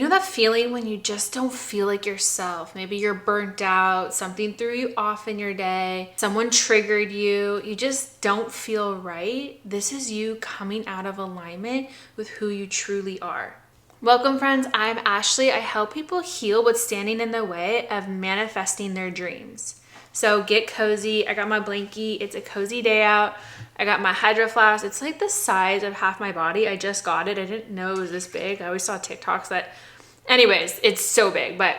You know that feeling when you just don't feel like yourself? Maybe you're burnt out, something threw you off in your day, someone triggered you, you just don't feel right. This is you coming out of alignment with who you truly are. Welcome friends, I'm Ashlee. I help people heal what's standing in the way of manifesting their dreams. So get cozy. I got my blankie. It's a cozy day out. I got my hydro flask. It's like the size of half my body. I just got it. I didn't know it was this big. I always saw TikToks that, anyways, it's so big. But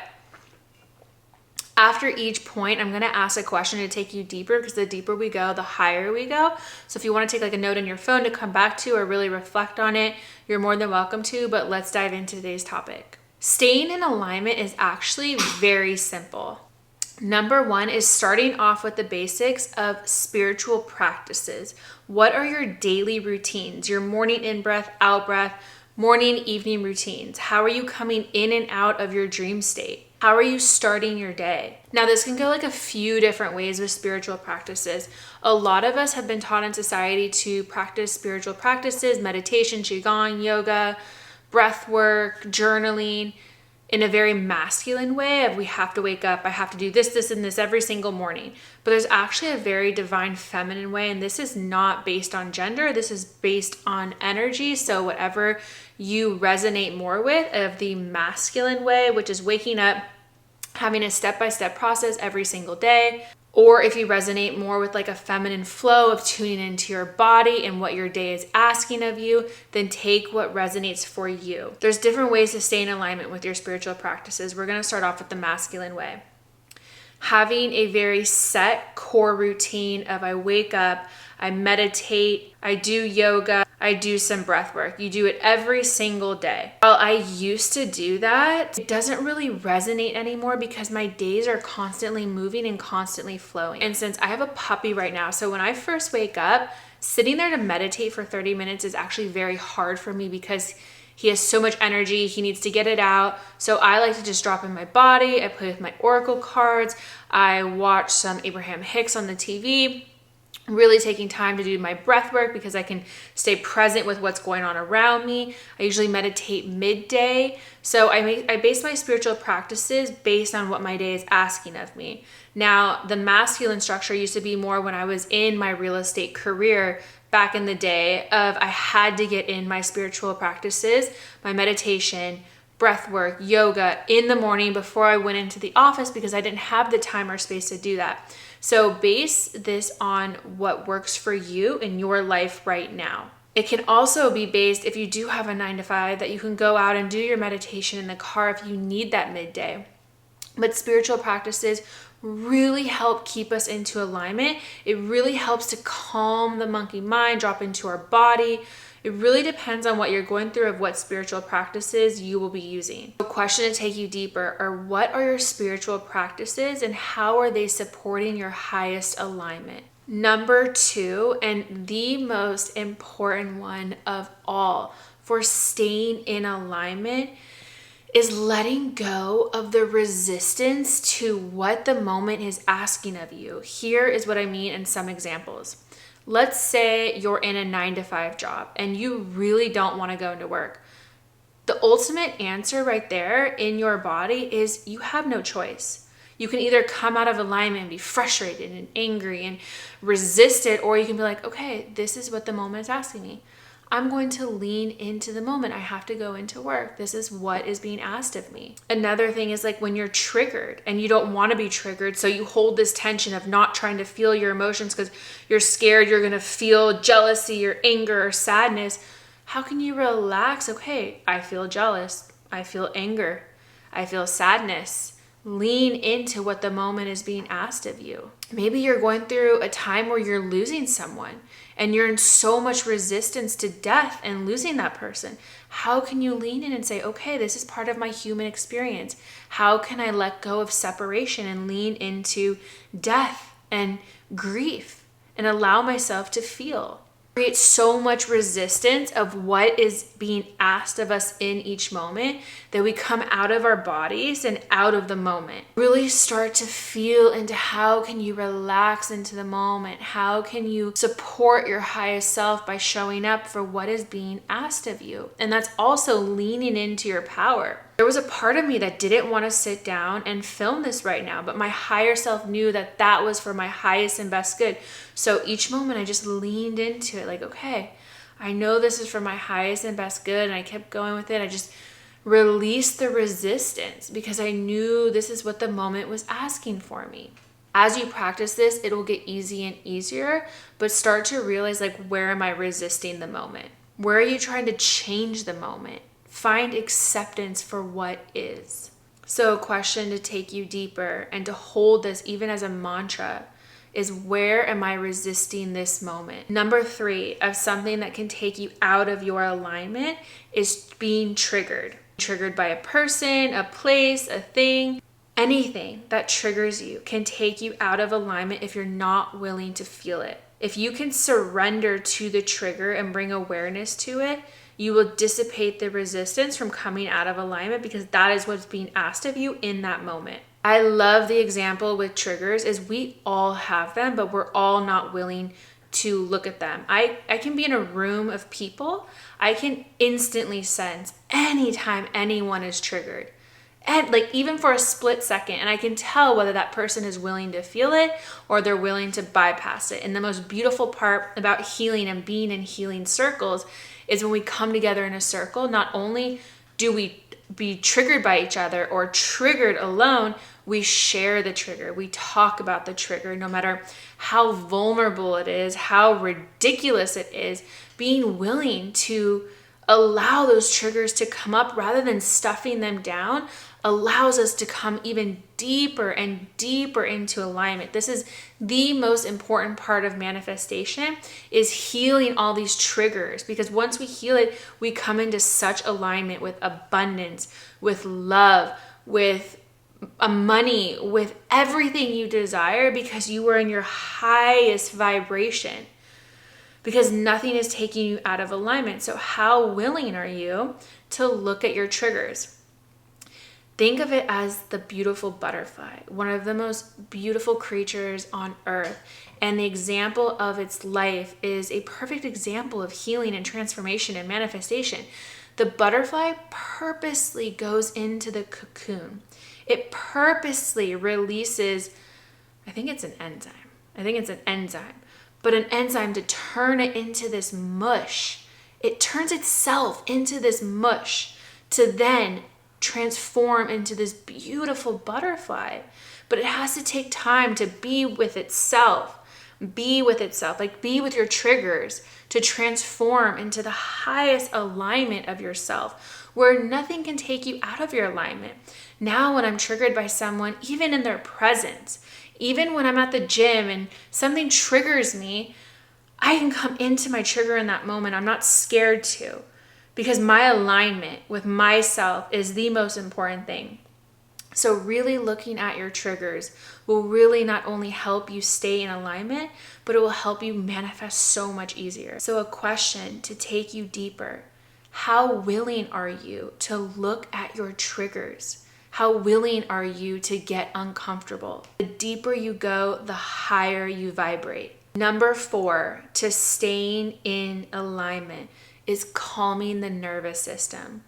after each point, I'm going to ask a question to take you deeper, because the deeper we go, the higher we go. So if you want to take like a note on your phone to come back to or really reflect on it, you're more than welcome to. But let's dive into today's topic. Staying in alignment is actually very simple. Number one is starting off with the basics of spiritual practices. What are your daily routines? Your morning in-breath, out-breath, morning, evening routines. How are you coming in and out of your dream state? How are you starting your day? Now, this can go like a few different ways with spiritual practices. A lot of us have been taught in society to practice spiritual practices, meditation, qigong, yoga, breathwork, journaling, in a very masculine way of we have to wake up, I have to do this, this, and this every single morning. But there's actually a very divine feminine way, and this is not based on gender. This is based on energy. So whatever you resonate more with of the masculine way, which is waking up, having a step-by-step process every single day. Or if you resonate more with like a feminine flow of tuning into your body and what your day is asking of you, then take what resonates for you. There's different ways to stay in alignment with your spiritual practices. We're going to start off with the masculine way. Having a very set core routine of I wake up, I meditate, I do yoga, I do some breath work. You do it every single day. While I used to do that, it doesn't really resonate anymore because my days are constantly moving and constantly flowing. And since I have a puppy right now, so when I first wake up, sitting there to meditate for 30 minutes is actually very hard for me because he has so much energy, he needs to get it out. So I like to just drop in my body, I play with my oracle cards, I watch some Abraham Hicks on the TV, really taking time to do my breath work because I can stay present with what's going on around me. I usually meditate midday. So I base my spiritual practices based on what my day is asking of me. Now, the masculine structure used to be more when I was in my real estate career back in the day of I had to get in my spiritual practices, my meditation, breath work, yoga in the morning before I went into the office because I didn't have the time or space to do that. So base this on what works for you in your life right now. It can also be based, if you do have a 9 to 5, that you can go out and do your meditation in the car if you need that midday. But spiritual practices really help keep us into alignment. It really helps to calm the monkey mind, drop into our body. It really depends on what you're going through of what spiritual practices you will be using. A question to take you deeper are, what are your spiritual practices and how are they supporting your highest alignment? Number 2, and the most important one of all for staying in alignment, is letting go of the resistance to what the moment is asking of you. Here is what I mean in some examples. Let's say you're in a 9 to 5 job and you really don't want to go into work. The ultimate answer right there in your body is you have no choice. You can either come out of alignment and be frustrated and angry and resist it, or you can be like, okay, this is what the moment is asking me. I'm going to lean into the moment. I have to go into work. This is what is being asked of me. Another thing is like when you're triggered and you don't want to be triggered, so you hold this tension of not trying to feel your emotions because you're scared you're going to feel jealousy or anger or sadness. How can you relax? Okay, I feel jealous. I feel anger. I feel sadness. Lean into what the moment is being asked of you. Maybe you're going through a time where you're losing someone and you're in so much resistance to death and losing that person. How can you lean in and say, okay, this is part of my human experience. How can I let go of separation and lean into death and grief and allow myself to feel? Create so much resistance of what is being asked of us in each moment that we come out of our bodies and out of the moment. Really start to feel into how can you relax into the moment? How can you support your highest self by showing up for what is being asked of you? And that's also leaning into your power. There was a part of me that didn't want to sit down and film this right now, but my higher self knew that that was for my highest and best good. So each moment I just leaned into it like, okay, I know this is for my highest and best good. And I kept going with it. I just released the resistance because I knew this is what the moment was asking for me. As you practice this, it will get easy and easier, but start to realize, like, where am I resisting the moment? Where are you trying to change the moment? Find acceptance for what is. So a question to take you deeper and to hold this even as a mantra is, where am I resisting this moment? Number 3 of something that can take you out of your alignment is being triggered. Triggered by a person, a place, a thing. Anything that triggers you can take you out of alignment if you're not willing to feel it. If you can surrender to the trigger and bring awareness to it, you will dissipate the resistance from coming out of alignment, because that is what's being asked of you in that moment. I love the example with triggers is we all have them, but we're all not willing to look at them. I can be in a room of people. I can instantly sense anytime anyone is triggered. And like even for a split second, and I can tell whether that person is willing to feel it or they're willing to bypass it. And the most beautiful part about healing and being in healing circles is when we come together in a circle, not only do we be triggered by each other or triggered alone, we share the trigger. We talk about the trigger, no matter how vulnerable it is, how ridiculous it is, being willing to allow those triggers to come up rather than stuffing them down allows us to come even deeper and deeper into alignment. This is the most important part of manifestation, is healing all these triggers, because once we heal it, we come into such alignment with abundance, with love, with money, with everything you desire, because you are in your highest vibration, because nothing is taking you out of alignment. So how willing are you to look at your triggers? Think of it as the beautiful butterfly, one of the most beautiful creatures on earth. And the example of its life is a perfect example of healing and transformation and manifestation. The butterfly purposely goes into the cocoon. It purposely releases, I think it's an enzyme, but an enzyme to turn it into this mush. It turns itself into this mush to then transform into this beautiful butterfly. But it has to take time to be with itself, like be with your triggers, to transform into the highest alignment of yourself, where nothing can take you out of your alignment. Now, when I'm triggered by someone, even in their presence, even when I'm at the gym and something triggers me, I can come into my trigger in that moment. I'm not scared to, because my alignment with myself is the most important thing. So really looking at your triggers will really not only help you stay in alignment, but it will help you manifest so much easier. So a question to take you deeper: how willing are you to look at your triggers? How willing are you to get uncomfortable? The deeper you go, the higher you vibrate. Number 4, to staying in alignment, is calming the nervous system.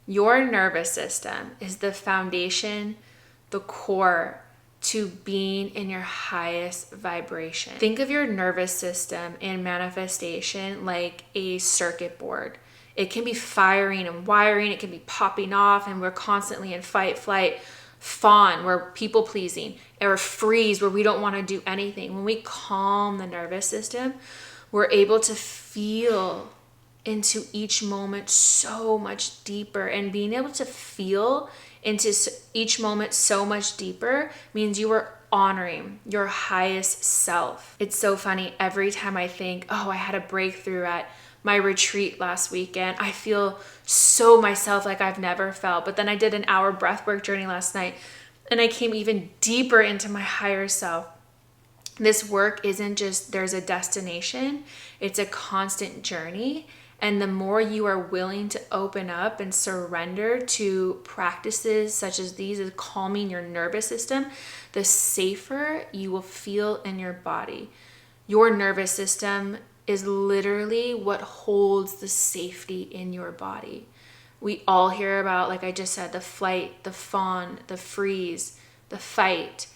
Your nervous system is the foundation, the core to being in your highest vibration. Think of your nervous system in manifestation like a circuit board. It can be firing and wiring, it can be popping off, and we're constantly in fight, flight, fawn, we're people pleasing, or freeze where we don't want to do anything. When we calm the nervous system, we're able to feel into each moment so much deeper, and being able to feel into each moment so much deeper means you are honoring your highest self. It's so funny. Every time I think, oh, I had a breakthrough at my retreat last weekend, I feel so myself like I've never felt. But then I did an hour breathwork journey last night and I came even deeper into my higher self. This work isn't just there's a destination, it's a constant journey. And the more you are willing to open up and surrender to practices such as these, as calming your nervous system, the safer you will feel in your body. Your nervous system is literally what holds the safety in your body. We all hear about, like I just said, the flight, the fawn, the freeze, the fight.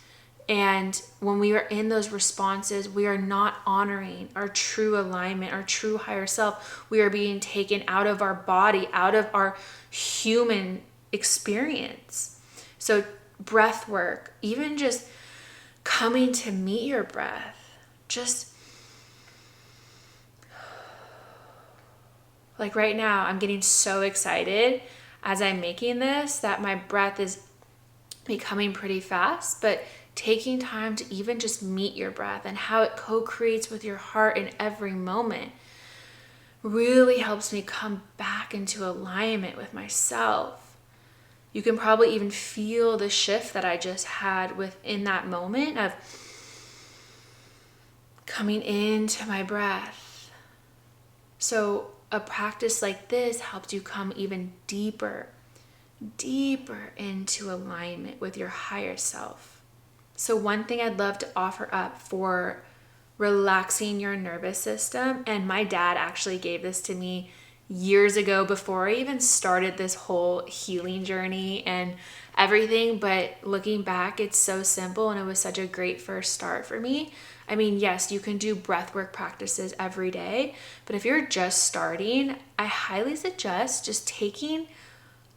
And when we are in those responses, we are not honoring our true alignment, our true higher self. We are being taken out of our body, out of our human experience. So breath work, even just coming to meet your breath, just like right now, I'm getting so excited as I'm making this that my breath is becoming pretty fast, but taking time to even just meet your breath and how it co-creates with your heart in every moment really helps me come back into alignment with myself. You can probably even feel the shift that I just had within that moment of coming into my breath. So a practice like this helps you come even deeper into alignment with your higher self. So one thing I'd love to offer up for relaxing your nervous system, and my dad actually gave this to me years ago before I even started this whole healing journey and everything, but looking back, it's so simple and it was such a great first start for me. I mean, yes, you can do breathwork practices every day, but if you're just starting, I highly suggest just taking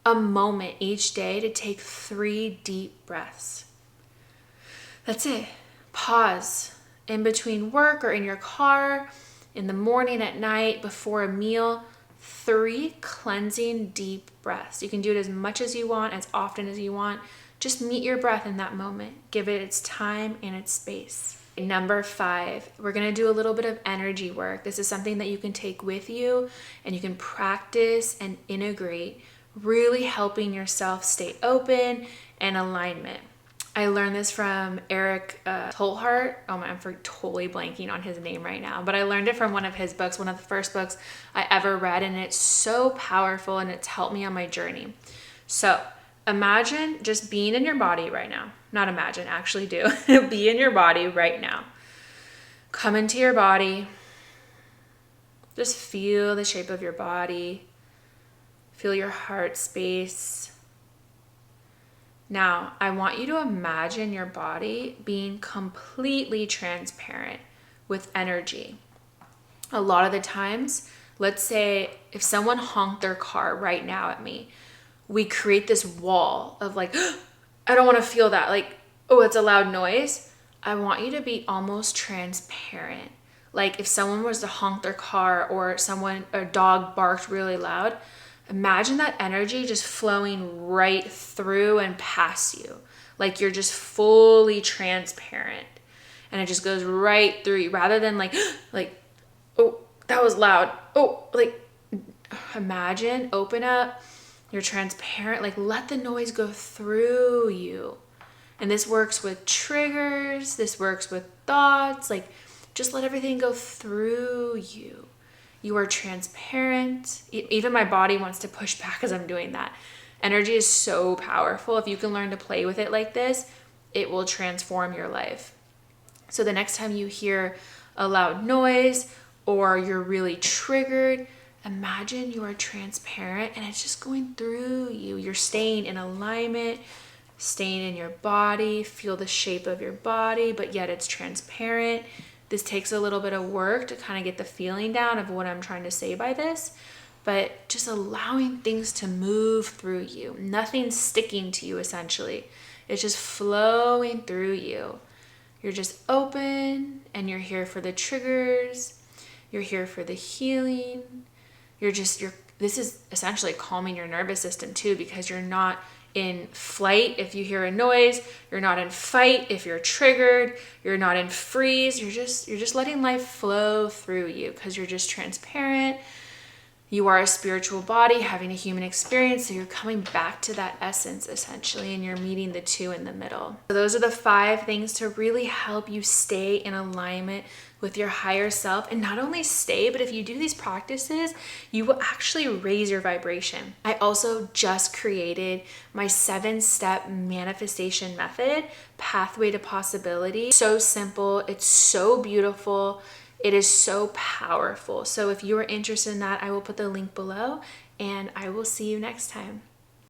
a moment each day to take 3 deep breaths. That's it. Pause in between work or in your car, in the morning, at night, before a meal. 3 cleansing deep breaths. You can do it as much as you want, as often as you want. Just meet your breath in that moment. Give it its time and its space. Number 5, we're going to do a little bit of energy work. This is something that you can take with you and you can practice and integrate, really helping yourself stay open and alignment. I learned this from Eric Tolhart. Oh my, I'm totally blanking on his name right now, but I learned it from one of his books, one of the first books I ever read, and it's so powerful and it's helped me on my journey. So imagine just being in your body right now. Not imagine, actually do. Be in your body right now. Come into your body. Just feel the shape of your body. Feel your heart space. Now, I want you to imagine your body being completely transparent with energy. A lot of the times, let's say if someone honked their car right now at me, we create this wall of like, I don't want to feel that. Like, oh, it's a loud noise. I want you to be almost transparent. Like if someone was to honk their car or a dog barked really loud, imagine that energy just flowing right through and past you. Like you're just fully transparent and it just goes right through you rather than like, oh, that was loud. Oh, like imagine, open up, you're transparent, like let the noise go through you. And this works with triggers, this works with thoughts, like just let everything go through you. You are transparent. Even my body wants to push back as I'm doing that. Energy is so powerful. If you can learn to play with it like this, it will transform your life. So the next time you hear a loud noise or you're really triggered, imagine you are transparent and it's just going through you. You're staying in alignment, staying in your body, feel the shape of your body, but yet it's transparent. This takes a little bit of work to kind of get the feeling down of what I'm trying to say by this, but just allowing things to move through you. Nothing sticking to you, essentially. It's just flowing through you. You're just open and you're here for the triggers. You're here for the healing. This is essentially calming your nervous system too, because you're not in flight if you hear a noise, you're not in fight if you're triggered, you're not in freeze, you're just letting life flow through you because you're just transparent. You are a spiritual body having a human experience, so you're coming back to that essence essentially, and you're meeting the two in the middle. So those are the 5 things to really help you stay in alignment with your higher self, and not only stay, but if you do these practices, you will actually raise your vibration. I also just created my 7-step manifestation method, Pathway to Possibility. So simple, it's so beautiful. It is so powerful. So if you are interested in that, I will put the link below and I will see you next time.